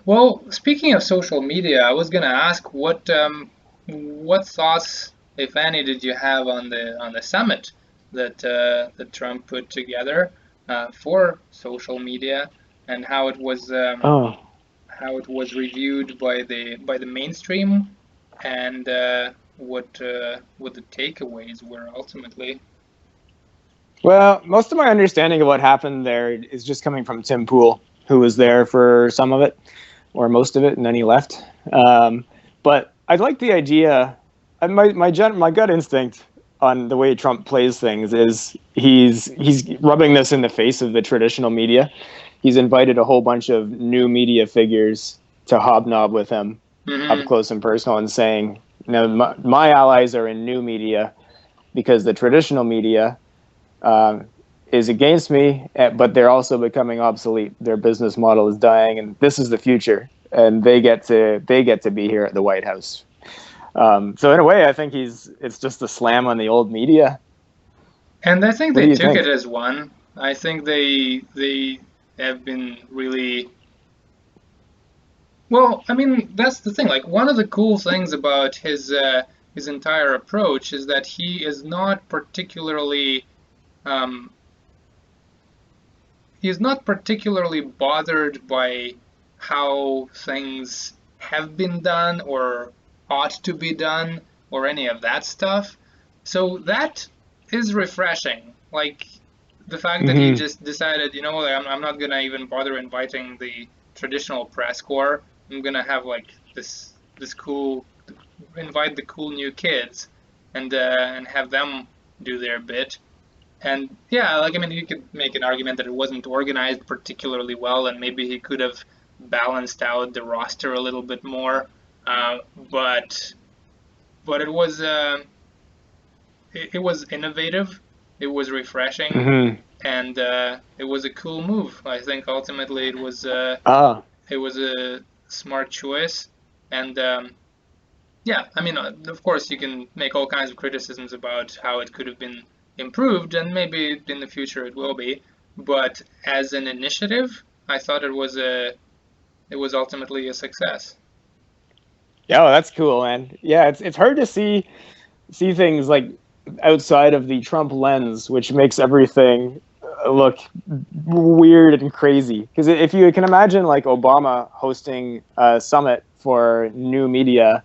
Well, speaking of social media, I was gonna ask what thoughts, if any, did you have on the summit that Trump put together for social media, and Oh, how it was reviewed by the mainstream, and what the takeaways were ultimately. well, most of my understanding of what happened there is just coming from Tim Pool, who was there for some of it or most of it, and then he left. But I like the idea. My gut instinct on the way Trump plays things is he's rubbing this in the face of the traditional media. He's invited a whole bunch of new media figures to hobnob with him up Hmm. close and personal, and saying, "No, my allies are in new media because the traditional media um, is against me, but they're also becoming obsolete. Their business model is dying, and this is the future. And they get to be here at the White House." So in a way, I think it's just a slam on the old media. And I think What they do you took it think? as one. I think they have been really well. I mean, that's the thing. Like one of the cool things about his entire approach is that he is not particularly um, he's not particularly bothered by how things have been done or ought to be done or any of that stuff. So that is refreshing. Like the fact that he Mm-hmm. just decided, like, I'm not gonna even bother inviting the traditional press corps. I'm gonna have like this cool invite the cool new kids and have them do their bit. And yeah, like I mean, you could make an argument that it wasn't organized particularly well, and maybe he could have balanced out the roster a little bit more. But it was it was innovative, it was refreshing, Mm-hmm. and it was a cool move. I think ultimately Ah, it was a smart choice, and yeah, I mean, of course, you can make all kinds of criticisms about how it could have been improved, and maybe in the future it will be. But as an initiative, I thought it was ultimately a success. yeah, well, that's cool, man. Yeah, it's hard to see things like outside of the Trump lens, which makes everything look weird and crazy. Because if you can imagine like Obama hosting a summit for new media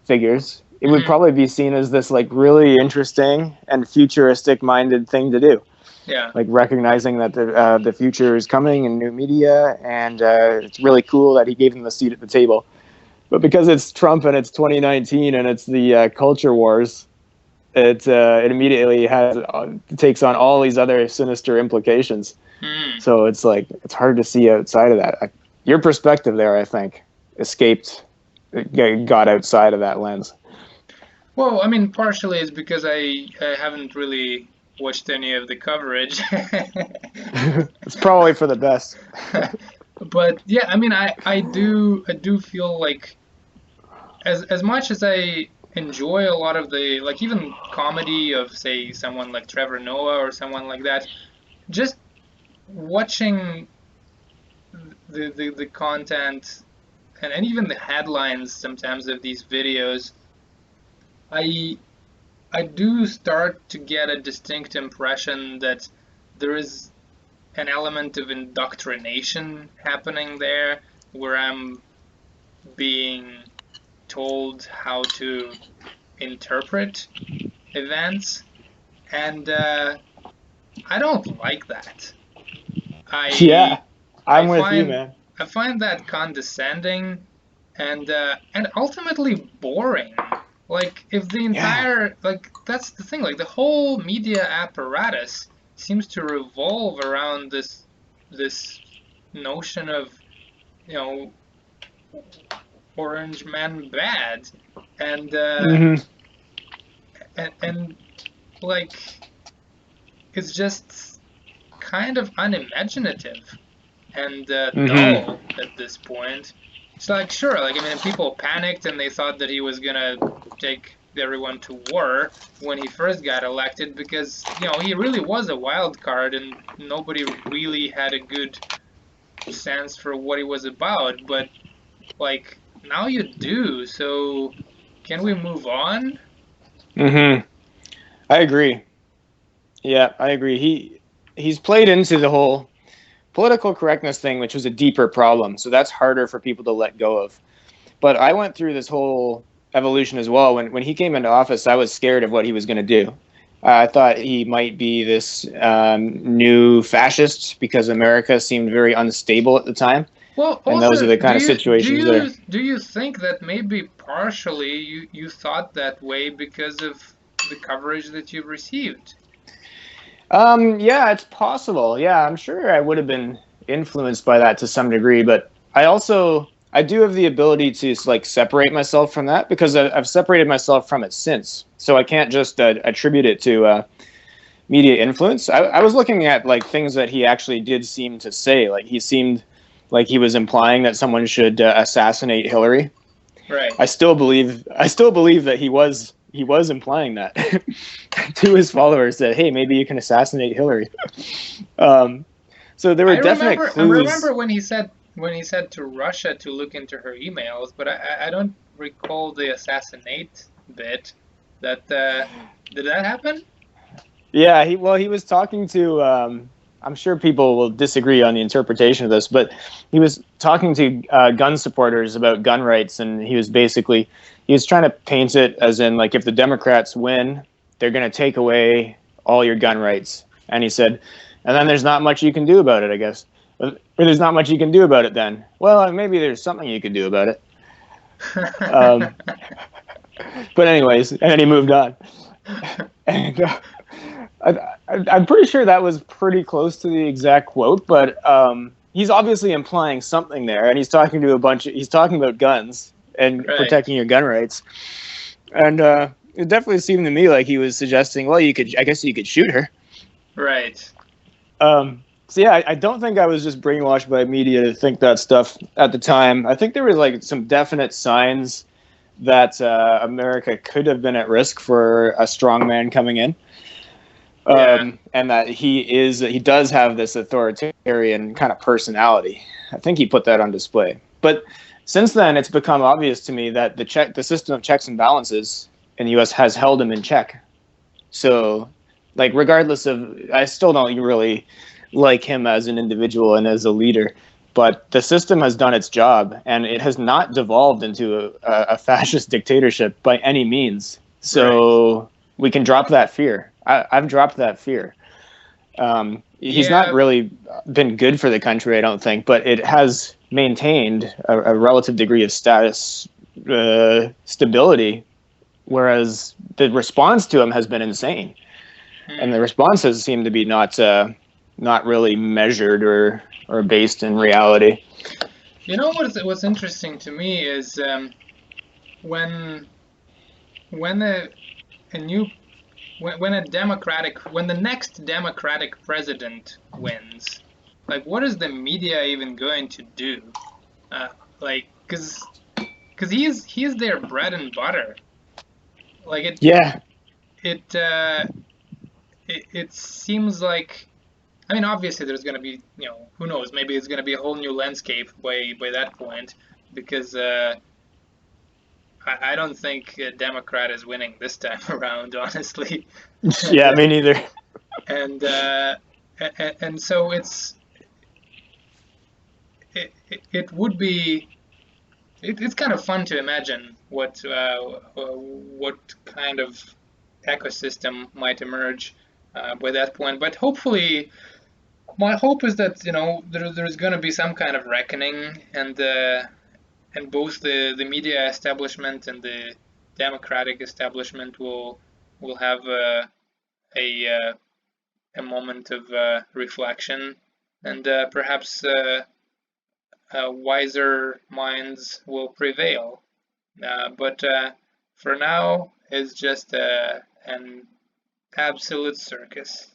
figures, it would Hmm. probably be seen as this like really interesting and futuristic minded thing to do. Yeah. Like recognizing that the future is coming in new media, and it's really cool that he gave them a seat at the table. But because it's Trump and it's 2019 and it's the culture wars, it immediately has takes on all these other sinister implications. Hmm. So it's like it's hard to see outside of that. Your perspective there, I think, escaped, got outside of that lens. Well, I mean, partially it's because I haven't really watched any of the coverage. It's probably for the best. But yeah, I mean, I do feel like as much as I enjoy a lot of the like even comedy of say someone like Trevor Noah or someone like that, just watching the content and even the headlines sometimes of these videos, I I do start to get a distinct impression that there is an element of indoctrination happening there where I'm being told how to interpret events, and I don't like that. I Yeah, I I'm with you, find man. I find that condescending and ultimately boring. Like if the Yeah. entire like that's the thing, like the whole media apparatus seems to revolve around this notion of, you know, orange man bad and Hmm. and like it's just kind of unimaginative and Hmm. dull at this point. It's like, sure, like, I mean, people panicked and they thought that he was gonna take everyone to war when he first got elected because, he really was a wild card and nobody really had a good sense for what he was about. But like now you do. So can we move on? Mm-hmm. I agree. Yeah, I agree. He's played into the whole political correctness thing, which was a deeper problem. So that's harder for people to let go of. But I went through this whole evolution as well. When he came into office, I was scared of what he was going to do. I thought he might be this new fascist because America seemed very unstable at the time, Well, and those are also, the kind of situations there. do you think that maybe partially you thought that way because of the coverage that you received? Yeah, it's possible. Yeah, I'm sure I would have been influenced by that to some degree, but I do have the ability to like separate myself from that because I've separated myself from it since. So I can't just attribute it to media influence. I was looking at like things that he actually did seem to say. Like he seemed like he was implying that someone should assassinate Hillary. Right. I still believe that he was implying that to his followers that hey, maybe you can assassinate Hillary. Um, so there were definite I remember clues. when he said to Russia to look into her emails, but I don't recall the assassinate bit. That did that happen? Yeah, he was talking to. I'm sure people will disagree on the interpretation of this, but he was talking to gun supporters about gun rights, and he was trying to paint it as in like if the Democrats win, they're going to take away all your gun rights, and he said, and then there's not much you can do about it, I guess. Or there's not much you can do about it then. Well, maybe there's something you can do about it. Um, but anyways, and then he moved on. And I'm pretty sure that was pretty close to the exact quote, but he's obviously implying something there, and he's talking about guns and Right. protecting your gun rights, and it definitely seemed to me like he was suggesting, well, I guess you could shoot her. Right. So yeah, I don't think I was just brainwashed by media to think that stuff at the time. I think there was like some definite signs that America could have been at risk for a strong man coming in. Yeah. And that he does have this authoritarian kind of personality. I think he put that on display. But since then, it's become obvious to me that the system of checks and balances in the U.S. has held him in check. So, like, regardless of, I still don't really like him as an individual and as a leader. But the system has done its job, and it has not devolved into a fascist dictatorship by any means. Right. So we can drop that fear. I've dropped that fear. He's not Yeah. really been good for the country, I don't think, but it has maintained a relative degree of stability, whereas the response to him has been insane, and the Hmm. responses seem to be not really measured or based in reality. You know what's interesting to me is when when a new when a democratic when the next democratic president wins, like what is the media even going to do? Uh, like, cause he is their bread and butter. Like Yeah, it it seems like, I mean, obviously there's gonna be, you know, who knows, maybe it's gonna be a whole new landscape by that point, because I don't think a Democrat is winning this time around, honestly. and yeah, me neither. and uh, and so it would be it's kind of fun to imagine what kind of ecosystem might emerge by that point. But hopefully, my hope is that, you know, there's going to be some kind of reckoning, and both the media establishment and the democratic establishment will have a a moment of reflection, and perhaps wiser minds will prevail. But for now, it's just an absolute circus.